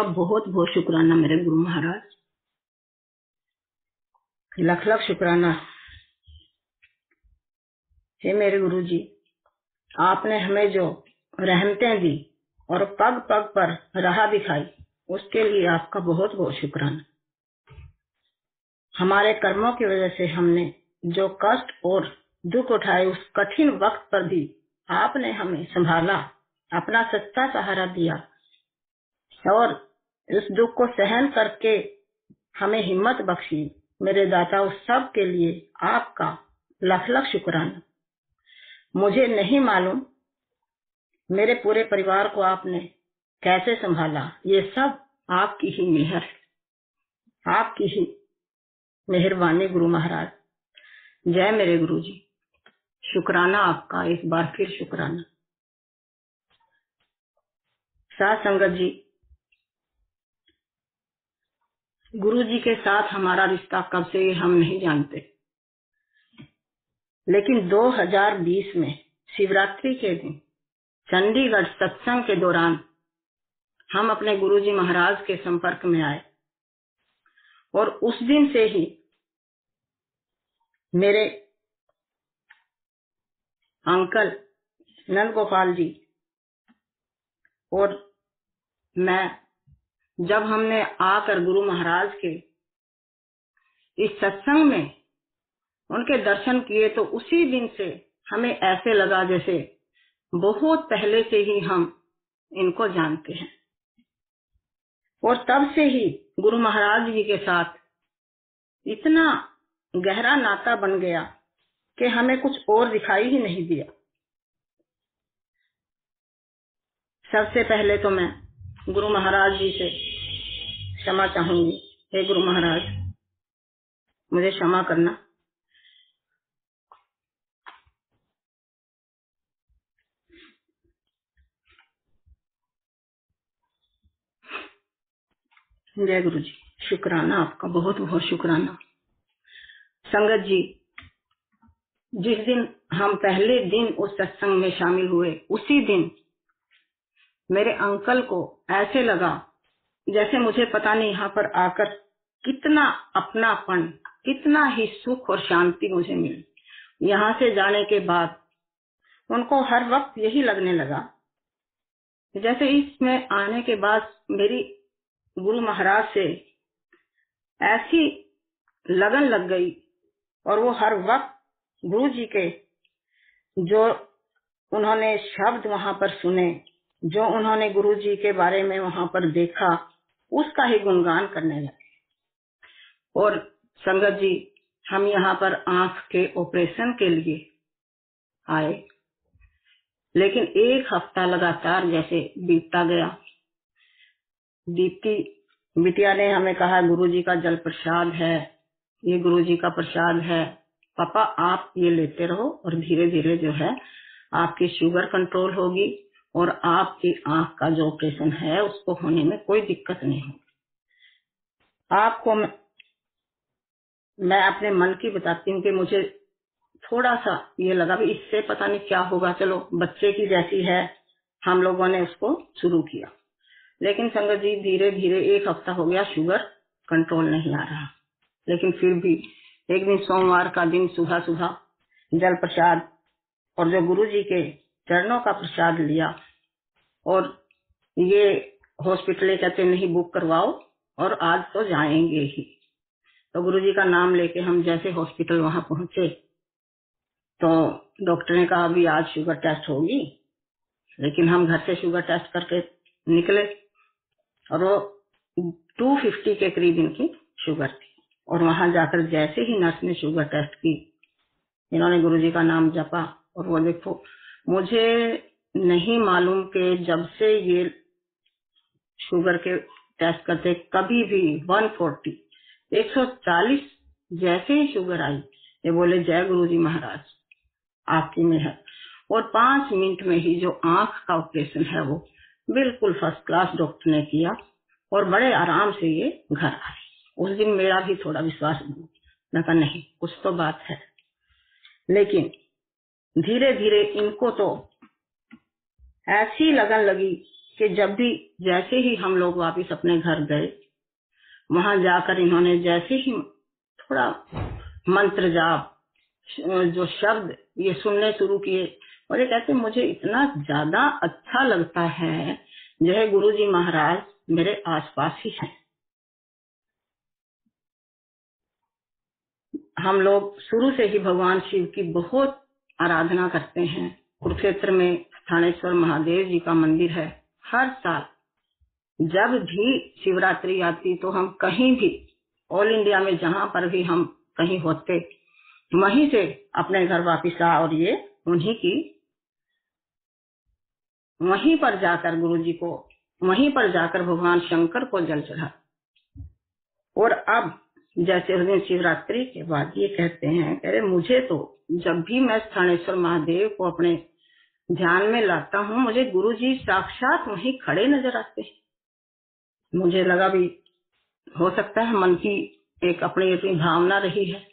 आपका बहुत बहुत शुक्राना मेरे गुरु महाराज, लख लख शुक्राना। हे मेरे गुरु जी, आपने हमें जो रहमतें दी और पग पग पर राह दिखाई, उसके लिए आपका बहुत बहुत शुक्राना। हमारे कर्मों की वजह से हमने जो कष्ट और दुख उठाए, उस कठिन वक्त पर भी आपने हमें संभाला, अपना सच्चा सहारा दिया और उस दुख को सहन करके हमें हिम्मत बख्शी। मेरे दाता, उस सब के लिए आपका लाख लाख शुक्राना। मुझे नहीं मालूम मेरे पूरे परिवार को आपने कैसे संभाला, ये सब आपकी ही मेहर, आपकी ही मेहरबानी गुरु महाराज। जय मेरे गुरु जी, शुक्राना आपका, एक बार फिर शुक्राना। साथ संगत जी, गुरु जी के साथ हमारा रिश्ता कब से ये हम नहीं जानते, लेकिन 2020 में शिवरात्रि के दिन चंडीगढ़ सत्संग के दौरान हम अपने गुरु जी महाराज के संपर्क में आए और उस दिन से ही मेरे अंकल नंद गोपाल जी और मैं, जब हमने आकर गुरु महाराज के इस सत्संग में उनके दर्शन किए, तो उसी दिन से हमें ऐसे लगा जैसे बहुत पहले से ही हम इनको जानते हैं। और तब से ही गुरु महाराज जी के साथ इतना गहरा नाता बन गया कि हमें कुछ और दिखाई ही नहीं दिया। सबसे पहले तो मैं गुरु महाराज जी से क्षमा चाहूंगी। हे गुरु महाराज, मुझे क्षमा करना। जय गुरु जी, शुक्राना आपका, बहुत बहुत शुक्राना। संगत जी, जिस दिन हम पहले दिन उस सत्संग में शामिल हुए, उसी दिन मेरे अंकल को ऐसे लगा जैसे मुझे पता नहीं यहाँ पर आकर कितना अपनापन, कितना ही सुख और शांति मुझे मिली। यहाँ से जाने के बाद उनको हर वक्त यही लगने लगा जैसे इसमें आने के बाद मेरी गुरु महाराज से ऐसी लगन लग गई और वो हर वक्त गुरु जी के जो उन्होंने शब्द वहां पर सुने, जो उन्होंने गुरु जी के बारे में वहां पर देखा, उसका ही गुणगान करने लगे। और संगत जी, हम यहाँ पर आंख के ऑपरेशन के लिए आए, लेकिन एक हफ्ता लगातार जैसे बीतता गया। दीप्ति बिटिया ने हमें कहा, गुरुजी का जल प्रसाद है, ये गुरुजी का प्रसाद है, पापा आप ये लेते रहो और धीरे धीरे जो है आपकी शुगर कंट्रोल होगी और आपकी आंख का जो ऑपरेशन है उसको होने में कोई दिक्कत नहीं होगी। आपको मैं अपने मन की बताती हूँ कि मुझे थोड़ा सा ये लगा भी इससे पता नहीं क्या होगा, चलो बच्चे की जैसी है, हम लोगों ने उसको शुरू किया। लेकिन संगत जी, धीरे धीरे एक हफ्ता हो गया, शुगर कंट्रोल नहीं आ रहा। लेकिन फिर भी एक दिन सोमवार का दिन सुबह सुबह जल प्रसाद और जो गुरु जी के चरणों का प्रसाद लिया, और ये हॉस्पिटल कहते नहीं बुक करवाओ और आज तो जाएंगे ही। तो गुरु जी का नाम लेके हम जैसे हॉस्पिटल वहां पहुंचे तो डॉक्टर ने कहा अभी आज शुगर टेस्ट होगी। लेकिन हम घर से शुगर टेस्ट करके निकले और वो 250 के करीब इनकी शुगर थी। और वहां जाकर जैसे ही नर्स ने शुगर टेस्ट की, इन्होंने गुरुजी का नाम जपा और वो देखो, मुझे नहीं मालूम कि जब से ये शुगर के टेस्ट करते कभी भी 140 140 जैसे ही शुगर आई, ये बोले जय गुरुजी महाराज, आपकी मेहर। और 5 मिनट में ही जो आंख का ऑपरेशन है वो बिल्कुल फर्स्ट क्लास डॉक्टर ने किया और बड़े आराम से ये घर आए। उस दिन मेरा भी थोड़ा विश्वास बना, मैं कहा नहीं कुछ तो बात है। लेकिन धीरे धीरे इनको तो ऐसी लगन लगी कि जब भी जैसे ही हम लोग वापस अपने घर गए, वहां जाकर इन्होंने जैसे ही थोड़ा मंत्र जाप जो शब्द ये सुनने शुरू किए, और ये कहते मुझे इतना ज्यादा अच्छा लगता है जो है गुरुजी महाराज मेरे आसपास ही हैं। हम लोग शुरू से ही भगवान शिव की बहुत आराधना करते हैं। कुरुक्षेत्र में स्थानेश्वर महादेव जी का मंदिर है। हर साल जब भी शिवरात्रि आती तो हम कहीं भी ऑल इंडिया में जहां पर भी हम कहीं होते, वहीं से अपने घर वापिस आ और ये उन्हीं की वहीं पर जाकर गुरुजी को, वहीं पर जाकर भगवान शंकर को जल चढ़ा। और अब जैसे उस दिन शिवरात्रि के बाद ये कहते हैं, कह रहे मुझे तो जब भी मैं स्थानेश्वर महादेव को अपने ध्यान में लाता हूँ, मुझे गुरुजी साक्षात वहीं खड़े नजर आते हैं। मुझे लगा भी हो सकता है मन की एक अपनी अपनी भावना रही है।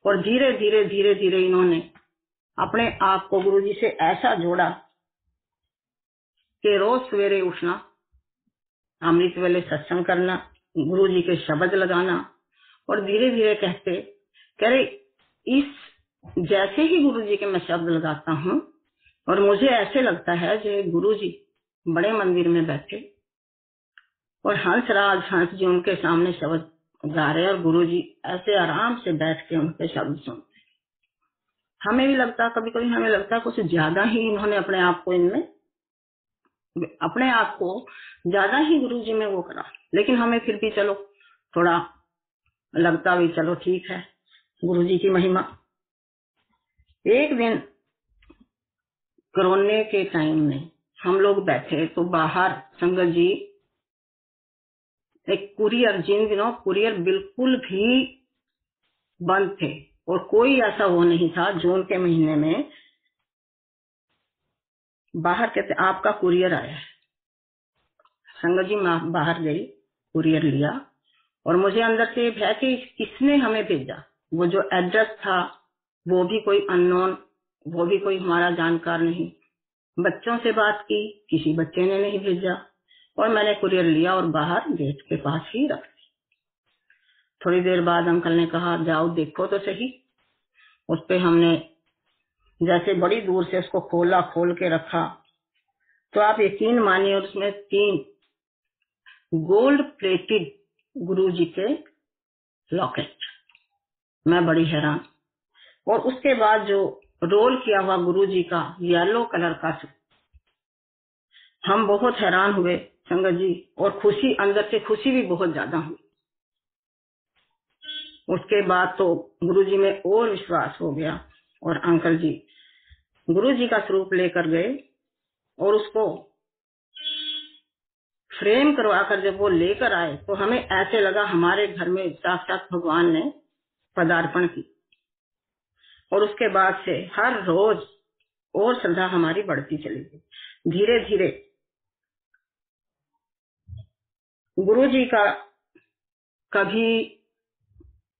और धीरे धीरे धीरे धीरे इन्होंने अपने आप को गुरुजी से ऐसा जोड़ा कि रोज सवेरे उठना, अमृत वेले सत्संग करना, गुरुजी के शब्द लगाना, और धीरे धीरे कहते कह रहे इस जैसे ही गुरुजी के मैं शब्द लगाता हूँ और मुझे ऐसे लगता है जो गुरुजी बड़े मंदिर में बैठे और हंसराज हंस जी उनके सामने शब्द गा रहे और गुरुजी ऐसे आराम से बैठ के उनके शब्द सुनते। हमें भी लगता, कभी कभी हमें लगता है कुछ ज्यादा ही इन्होंने अपने आप को ज्यादा ही गुरुजी में वो करा, लेकिन हमें फिर भी चलो थोड़ा लगता भी चलो ठीक है गुरुजी की महिमा। एक दिन कोरोना के टाइम में हम लोग बैठे तो बाहर संगत जी एक कुरियर, जिन दिनों कुरियर बिल्कुल भी बंद थे और कोई ऐसा वो नहीं था, जून के महीने में बाहर कहते आपका कुरियर आया है। संगत जी बाहर गई, कुरियर लिया और मुझे अंदर से भय कि किसने हमें भेजा। वो जो एड्रेस था वो भी कोई अननोन, वो भी कोई हमारा जानकार नहीं। बच्चों से बात की, किसी बच्चे ने नहीं भेजा और मैंने कुरियर लिया और बाहर गेट के पास ही रख दी। थोड़ी देर बाद अंकल ने कहा जाओ देखो तो सही। उस पे हमने जैसे बड़ी दूर से उसको खोल के रखा तो आप यकीन मानिए उसमें 3 गोल्ड प्लेटेड गुरुजी के लॉकेट। मैं बड़ी हैरान। और उसके बाद जो रोल किया हुआ गुरुजी का येलो कलर का, हम बहुत हैरान हुए संगत जी, और खुशी, अंदर से खुशी भी बहुत ज्यादा हुई। उसके बाद तो गुरुजी में और विश्वास हो गया और अंकल जी गुरुजी का स्वरूप लेकर गए और उसको फ्रेम करवा कर जब वो लेकर आए तो हमें ऐसे लगा हमारे घर में साक्षात भगवान ने पदार्पण की। और उसके बाद से हर रोज और श्रद्धा हमारी बढ़ती चली गई। धीरे धीरे गुरुजी का कभी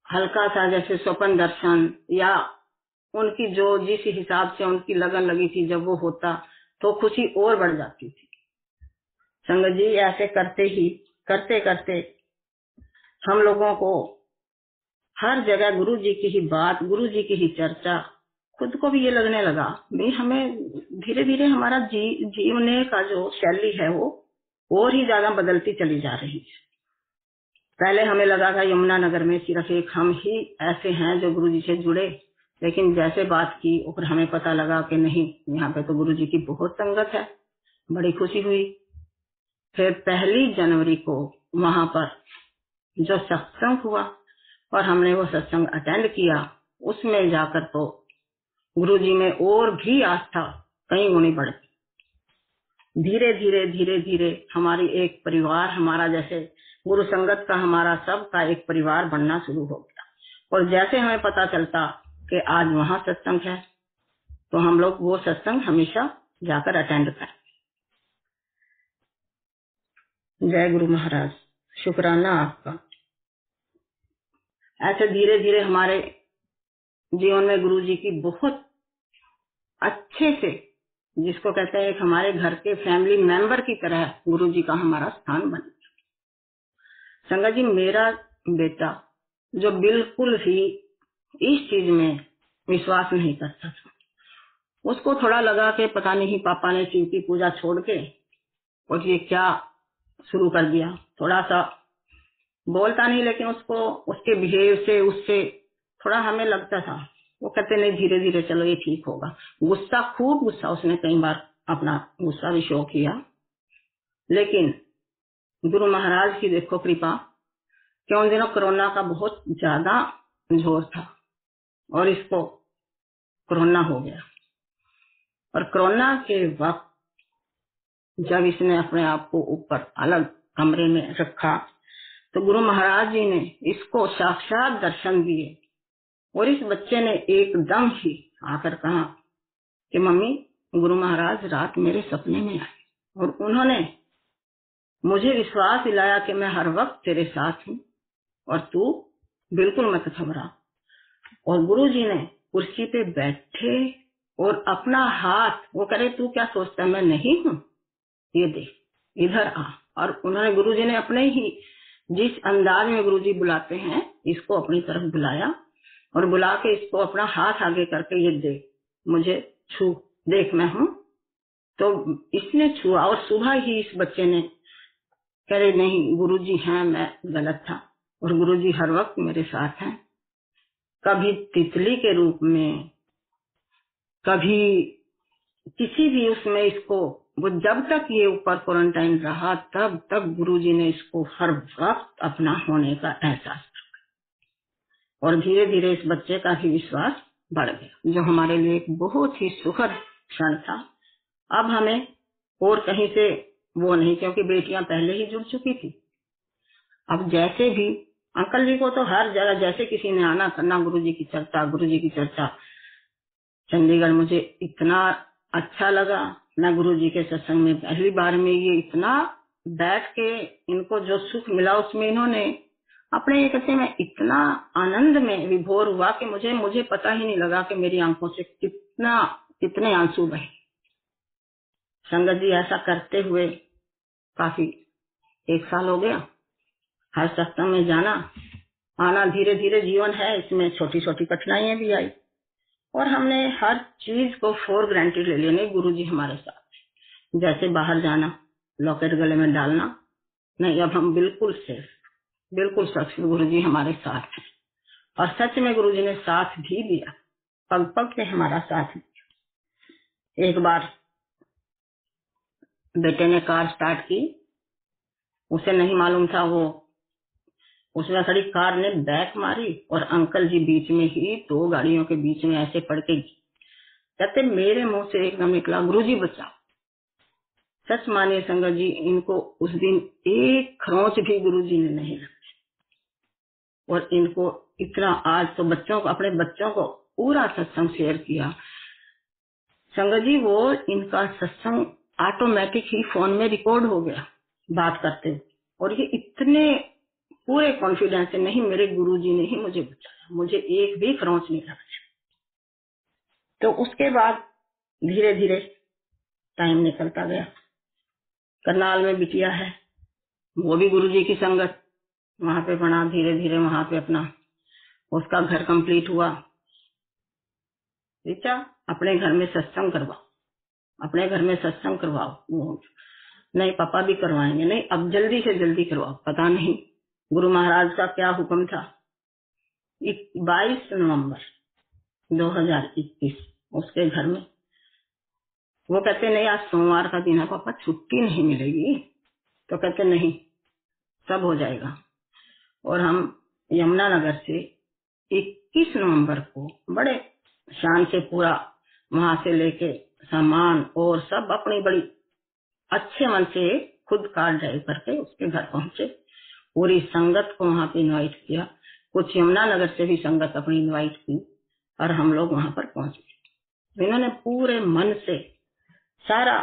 हल्का सा जैसे स्वप्न दर्शन या उनकी जो जिस हिसाब से उनकी लगन लगी थी जब वो होता तो खुशी और बढ़ जाती थी। संगत जी ऐसे करते करते हम लोगों को हर जगह गुरुजी की ही बात, गुरुजी की ही चर्चा, खुद को भी ये लगने लगा भी हमें धीरे धीरे हमारा जीवने का जो शैली है वो और ही ज्यादा बदलती चली जा रही है। पहले हमें लगा था यमुनानगर में सिर्फ एक हम ही ऐसे हैं जो गुरुजी से जुड़े, लेकिन जैसे बात की और हमें पता लगा कि नहीं, यहाँ पे तो गुरुजी की बहुत संगत है। बड़ी खुशी हुई। फिर 1 जनवरी को वहां पर जो सत्संग हुआ और हमने वो सत्संग अटेंड किया, उसमें जाकर तो गुरुजी में और भी आस्था कई गुनी बढ़ गई। धीरे धीरे धीरे धीरे हमारी एक परिवार, हमारा जैसे गुरु संगत का हमारा सबका एक परिवार बनना शुरू हो गया। और जैसे हमें पता चलता कि आज वहां सत्संग है तो हम लोग वो सत्संग हमेशा जाकर अटेंड करें। जय गुरु महाराज, शुक्राना आपका। ऐसे धीरे धीरे हमारे जीवन में गुरुजी की बहुत अच्छे से जिसको कहते हैं एक हमारे घर के फैमिली मेंबर की तरह गुरुजी का हमारा स्थान बन गया। संगत जी, मेरा बेटा जो बिल्कुल ही इस चीज में विश्वास नहीं करता था, उसको थोड़ा लगा कि पता नहीं पापा ने शिव की पूजा छोड़ के और ये क्या शुरू कर दिया। थोड़ा सा बोलता नहीं, लेकिन उसको उसके बिहेव से उससे थोड़ा हमें लगता था। वो कहते नहीं, धीरे धीरे चलो ये ठीक होगा। गुस्सा, खूब गुस्सा, उसने कई बार अपना गुस्सा भी शो किया। लेकिन गुरु महाराज की देखो कृपा कि उन दिनों कोरोना का बहुत ज्यादा जोर था और इसको कोरोना हो गया। और कोरोना के वक्त जब इसने अपने आप को ऊपर अलग कमरे में रखा तो गुरु महाराज जी ने इसको साक्षात दर्शन दिए और इस बच्चे ने एकदम ही आकर कहा कि मम्मी, गुरु महाराज रात मेरे सपने में आए और उन्होंने मुझे विश्वास दिलाया कि मैं हर वक्त तेरे साथ हूँ और तू बिल्कुल मत घबरा। और गुरु जी ने कुर्सी पे बैठे और अपना हाथ, वो करे तू क्या सोचता मैं नहीं हूँ, ये देख इधर आ। और उन्होंने, गुरु जी ने अपने ही जिस अंदाज में गुरु जी बुलाते हैं, इसको अपनी तरफ बुलाया और बुला के इसको अपना हाथ आगे करके ये देख, मुझे छू, देख मैं हूँ। तो इसने छुआ और सुबह ही इस बच्चे ने करे नहीं गुरुजी हैं, मैं गलत था और गुरुजी हर वक्त मेरे साथ हैं। कभी तितली के रूप में, कभी किसी भी उसमें इसको, वो जब तक ये ऊपर क्वारंटाइन रहा तब तक गुरुजी ने इसको हर वक्त अपना होने का एहसास किया और धीरे धीरे इस बच्चे का भी विश्वास बढ़ गया, जो हमारे लिए एक बहुत ही सुखद क्षण था। अब हमें और कहीं से वो नहीं, क्योंकि बेटियां पहले ही जुड़ चुकी थी। अब जैसे भी अंकल जी को तो हर जगह जैसे किसी ने आना करना, गुरुजी की चर्चा, गुरुजी की चर्चा। चंडीगढ़ मुझे इतना अच्छा लगा, मैं गुरुजी के सत्संग में पहली बार में ये इतना बैठ के इनको जो सुख मिला उसमें इन्होंने अपने, कहते मैं इतना आनंद में विभोर हुआ कि मुझे पता ही नहीं लगा कि मेरी आंखों से कितने आंसू बहे। संगत जी, ऐसा करते हुए काफी 1 साल हो गया। हर सत्संग में जाना आना, धीरे धीरे जीवन है, इसमें छोटी छोटी कठिनाइयां भी आई और हमने हर चीज को फॉर ग्रांटेड ले लिया। नहीं, गुरुजी हमारे साथ, जैसे बाहर जाना, लॉकेट गले में डालना नहीं, अब हम बिल्कुल सेफ, बिल्कुल सुरक्षित, गुरुजी हमारे साथ है। और सच में गुरुजी ने साथ भी दिया, पग पग पे हमारा साथ दिया। एक बार बेटे ने कार स्टार्ट की, उसे नहीं मालूम था, वो उसमें खड़ी कार ने बैक मारी और अंकल जी बीच में ही 2 गाड़ियों के बीच में ऐसे पड़ के, कहते मेरे मुंह से एकदम निकला, गुरुजी बचाओ। सच मानिए संगत जी, इनको उस दिन एक खरोंच भी गुरुजी ने नहीं रखी और इनको इतना, आज तो बच्चों को, अपने बच्चों को पूरा सत्संग शेयर किया। संगत जी, वो इनका सत्संग ऑटोमेटिक ही फोन में रिकॉर्ड हो गया बात करते हुए, और ये इतने पूरे कॉन्फिडेंस से, नहीं मेरे गुरुजी ने ही मुझे बचाया, मुझे एक भी खरोंच नहीं लगा। तो उसके बाद धीरे धीरे टाइम निकलता गया। करनाल में बिटिया है, वो भी गुरुजी की संगत वहां पे बना, धीरे धीरे वहां पे अपना उसका घर कंप्लीट हुआ। बेटा अपने घर में सत्संग करवाओ, अपने घर में सत्संग करवाओ। वो नहीं पापा भी करवाएंगे, नहीं अब जल्दी से जल्दी करवाओ। पता नहीं गुरु महाराज का क्या हुक्म था। 22 नवंबर 2021 उसके घर में, वो कहते नहीं आज सोमवार का दिन है पापा, छुट्टी नहीं मिलेगी। तो कहते नहीं, सब हो जाएगा। और हम यमुनानगर से 21 नवंबर को बड़े शान से पूरा वहां से लेके सामान और सब अपनी बड़ी अच्छे मन से खुद कार ड्राइव करके उसके घर पहुंचे। पूरी संगत को वहां पे इनवाइट किया, कुछ यमुनानगर से भी संगत अपनी इनवाइट की और हम लोग वहां पर पहुंचे। इन्होंने पूरे मन से सारा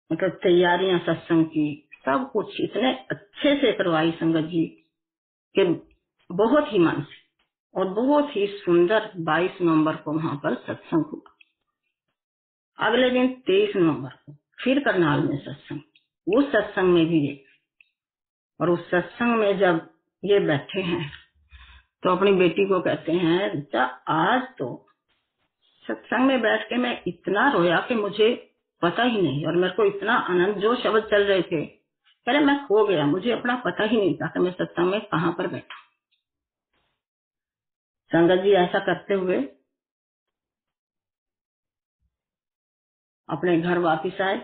मतलब तैयारियां सत्संग की, सब कुछ इतने अच्छे से करवाई संगत जी कि बहुत ही मन से, और बहुत ही सुंदर 22 नवंबर को वहां पर सत्संग हुआ। अगले दिन 23 नवंबर को फिर करनाल में सत्संग। उस सत्संग में भी ये, और उस सत्संग में जब ये बैठे हैं तो अपनी बेटी को कहते हैं, रीता आज तो सत्संग में बैठ के मैं इतना रोया कि मुझे पता ही नहीं, और मेरे को इतना आनंद, जो शब्द चल रहे थे, पहले मैं खो गया, मुझे अपना पता ही नहीं था कि मैं सत्संग में कहाँ पर बैठा। संगत जी ऐसा करते हुए अपने घर वापिस आए।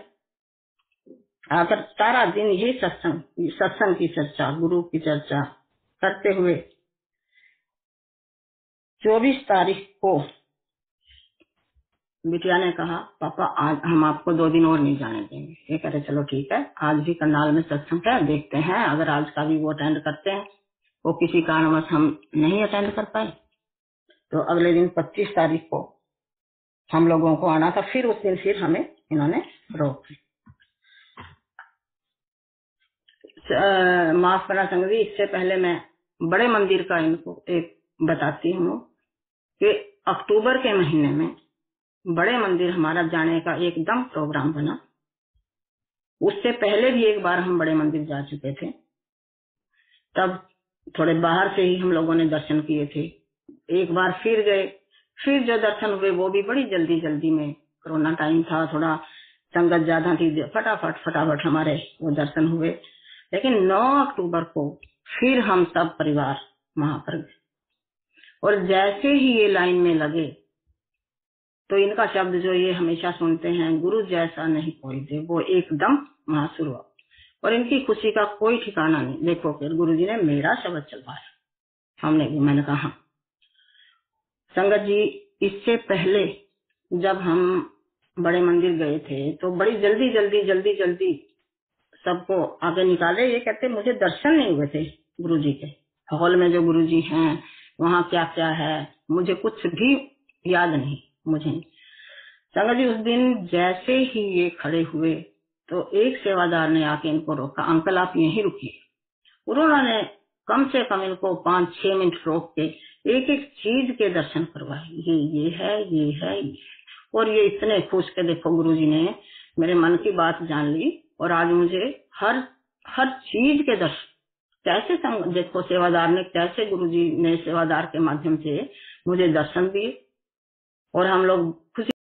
आकर सारा दिन ये सत्संग की चर्चा, गुरु की चर्चा करते हुए 24 तारीख को बिटिया ने कहा, पापा आज हम आपको 2 दिन और नहीं जाने देंगे। ये कह रहे चलो ठीक है, आज भी करनाल में सत्संग है, देखते हैं अगर आज का भी वो अटेंड करते हैं। वो किसी कारणवश हम नहीं अटेंड कर पाए, तो अगले दिन 25 तारीख को हम लोगों को आना था। फिर उस दिन फिर हमें इन्होंने रोक दी। माफ करना संगत जी, इससे पहले मैं बड़े मंदिर का इनको एक बताती हूँ कि अक्टूबर के महीने में बड़े मंदिर हमारा जाने का एकदम प्रोग्राम बना। उससे पहले भी एक बार हम बड़े मंदिर जा चुके थे, तब थोड़े बाहर से ही हम लोगों ने दर्शन किए थे। एक बार फिर गए, फिर जो दर्शन हुए वो भी बड़ी जल्दी जल्दी में, कोरोना टाइम था, थोड़ा संगत ज्यादा थी, फटाफट हमारे वो दर्शन हुए। लेकिन 9 अक्टूबर को फिर हम सब परिवार वहां पर गए, और जैसे ही ये लाइन में लगे तो इनका शब्द जो ये हमेशा सुनते हैं, गुरु जैसा नहीं कोई दे, वो एकदम वहां शुरू हुआ। और इनकी खुशी का कोई ठिकाना नहीं। देखो फिर गुरुजी ने मेरा शब्द चलवाया, हमने भी, मैंने कहा संगत जी, इससे पहले जब हम बड़े मंदिर गए थे तो बड़ी जल्दी सबको आगे निकाले। ये कहते मुझे दर्शन नहीं हुए थे गुरुजी के। हॉल में जो गुरुजी हैं वहाँ क्या क्या है मुझे कुछ भी याद नहीं, मुझे नहीं। संगत जी उस दिन जैसे ही ये खड़े हुए तो एक सेवादार ने आके इनको रोका, अंकल आप यहीं रुकिए। उन्होंने कम से कम इनको 5-6 मिनट रोक के एक एक चीज के दर्शन करवाए। ये है। और ये इतने खुश के देखो गुरुजी ने मेरे मन की बात जान ली, और आज मुझे हर चीज के दर्शन कैसे देखो सेवादार ने कैसे, गुरुजी ने सेवादार के माध्यम से मुझे दर्शन दिए, और हम लोग खुशी